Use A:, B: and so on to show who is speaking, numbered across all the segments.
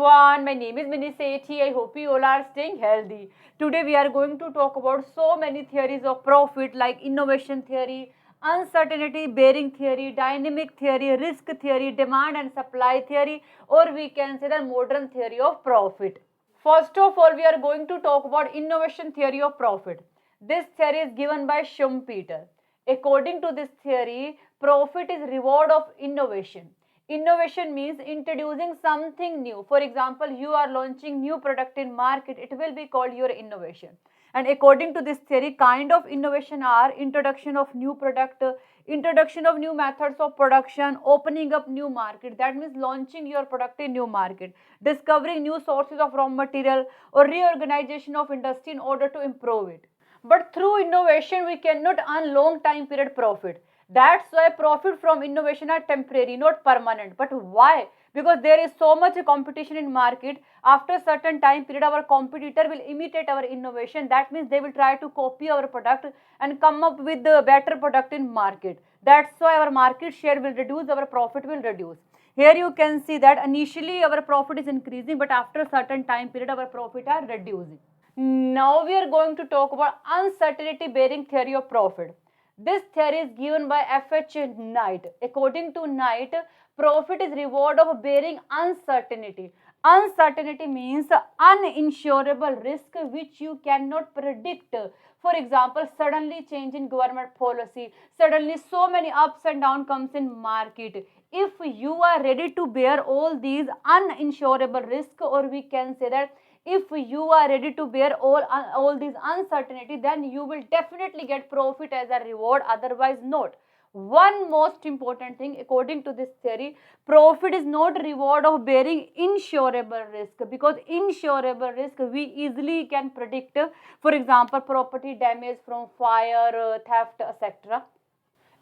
A: everyone, my name is Mini Sethi. I hope you all are staying healthy. Today we are going to talk about so many theories of profit like innovation theory, uncertainty bearing theory, dynamic theory, risk theory, demand and supply theory, or we can say the modern theory of profit. First of all, we are going to talk about innovation theory of profit. This theory is given by Schumpeter. According to this theory, profit is reward of innovation. Innovation means introducing something new. For example, you are launching new product in market, it will be called your innovation. And according to this theory, kind of innovation are introduction of new product, introduction of new methods of production, opening up new market. That means launching your product in new market, discovering new sources of raw material, or reorganization of industry in order to improve it. But through innovation, we cannot earn long time period profit. That's why profit from innovation are temporary, not permanent. But why? Because there is so much competition in market. After certain time period, our competitor will imitate our innovation. That means they will try to copy our product and come up with the better product in market. That's why our market share will reduce, our profit will reduce. Here you can see that initially our profit is increasing, but after certain time period, our profit are reducing. Now we are going to talk about uncertainty bearing theory of profit. This theory is given by F.H. Knight. According to Knight, profit is reward of bearing uncertainty. Uncertainty means uninsurable risk which you cannot predict. For example, suddenly change in government policy, suddenly so many ups and downs comes in market. If you are ready to bear all these uninsurable risk, or we can say that if you are ready to bear all these uncertainty, then you will definitely get profit as a reward, otherwise not. One most important thing, according to this theory, profit is not reward of bearing insurable risk, because insurable risk we easily can predict. For example, property damage from fire, theft, etc.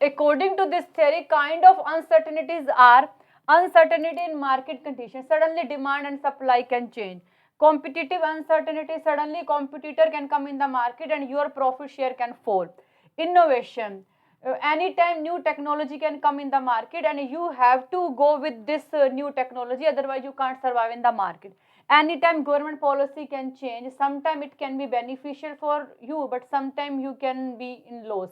A: According to this theory, kind of uncertainties are uncertainty in market conditions. Suddenly demand and supply can change. Competitive uncertainty, suddenly competitor can come in the market and your profit share can fall. Innovation, anytime new technology can come in the market and you have to go with this new technology, otherwise you can't survive in the market. Anytime government policy can change, sometime it can be beneficial for you, but sometime you can be in loss.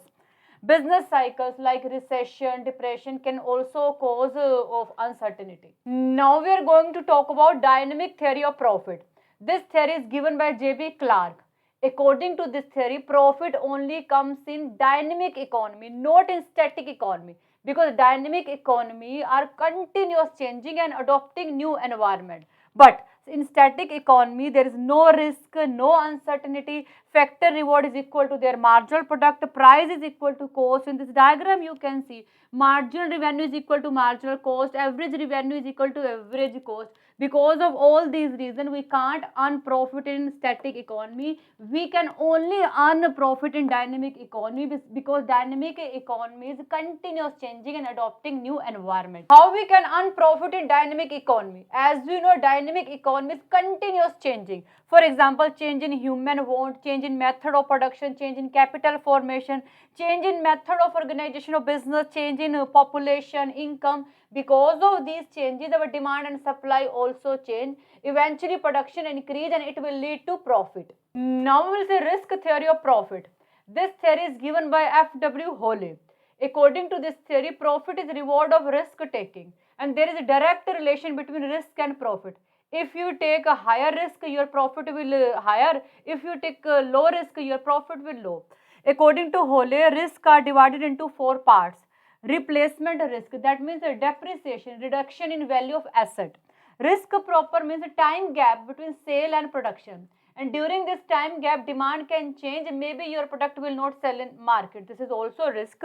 A: Business cycles like recession, depression can also cause of uncertainty. Now we are going to talk about dynamic theory of profit. This theory is given by J.B. Clark. According to this theory, profit only comes in dynamic economy, not in static economy, because dynamic economy are continuous changing and adopting new environment. But in static economy, there is no risk, no uncertainty. Factor reward is equal to their marginal product, price is equal to cost. In this diagram, you can see marginal revenue is equal to marginal cost, average revenue is equal to average cost. Because of all these reasons, we can't earn profit in static economy. We can only earn profit in dynamic economy, because dynamic economy is continuous changing and adopting new environment. How we can earn profit in dynamic economy? As we know, dynamic economy is continuous changing. For example, change in human want, change in method of production, change in capital formation, change in method of organization of business, change in population, income. Because of these changes, our demand and supply also change. Eventually, production increase and it will lead to profit. Now we will say risk theory of profit. This theory is given by F.W. Holle. According to this theory, profit is reward of risk taking, and there is a direct relation between risk and profit. If you take a higher risk, your profit will higher. If you take a low risk, your profit will low. According to Holle, risks are divided into four parts. Replacement risk, that means a depreciation, reduction in value of asset. Risk proper means a time gap between sale and production. And during this time gap, demand can change. Maybe your product will not sell in market. This is also risk.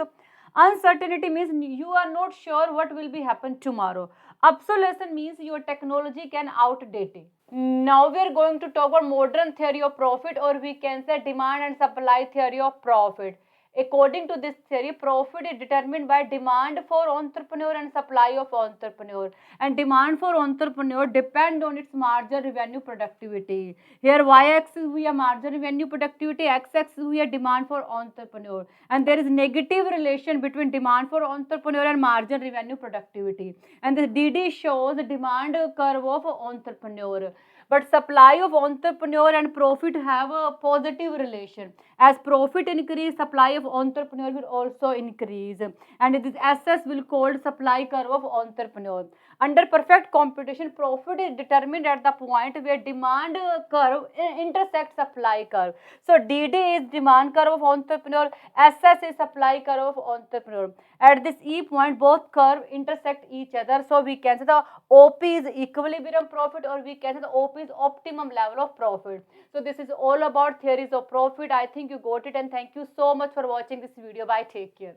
A: Uncertainty means you are not sure what will be happen tomorrow. Obsolescence means your technology can outdate it. Now we are going to talk about modern theory of profit, or we can say demand and supply theory of profit. According to this theory, profit is determined by demand for entrepreneur and supply of entrepreneur. And demand for entrepreneur depend on its margin revenue productivity. Here y-axis हुई है margin revenue productivity, x-axis हुई है demand for entrepreneur. And there is negative relation between demand for entrepreneur and margin revenue productivity. And the DD shows the demand curve of entrepreneur. But supply of entrepreneur and profit have a positive relation. As profit increase, supply of entrepreneur will also increase, and this SS will called supply curve of entrepreneur. Under perfect computation, profit is determined at the point where demand curve intersects supply curve. So DD is demand curve of entrepreneur, SS is supply curve of entrepreneur. At this E point, both curve intersect each other. So we can say the OP is equilibrium profit, or we can say the OP is optimum level of profit. So this is all about theories of profit. I think you got it, and thank you so much for watching this video. Bye, take care.